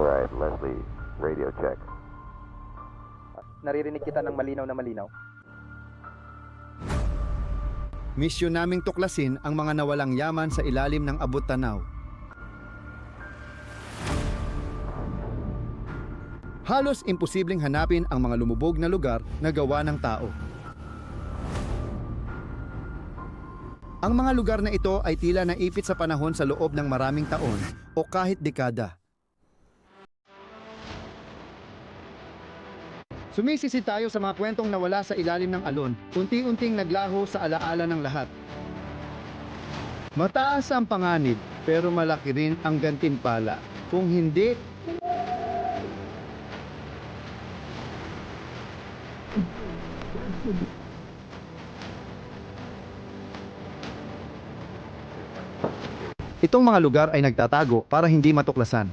Alright, Leslie, radio check. Naririnig kita ng malinaw na malinaw. Misyon naming tuklasin ang mga nawalang yaman sa ilalim ng abot-tanaw. Halos imposibleng hanapin ang mga lumubog na lugar na gawa ng tao. Ang mga lugar na ito ay tila naipit sa panahon sa loob ng maraming taon o kahit dekada. Sumisisi tayo sa mga kwentong nawala sa ilalim ng alon, unti-unting naglaho sa alaala ng lahat. Mataas ang panganib, pero malaki rin ang gantimpala. Kung hindi, itong mga lugar ay nagtatago para hindi matuklasan.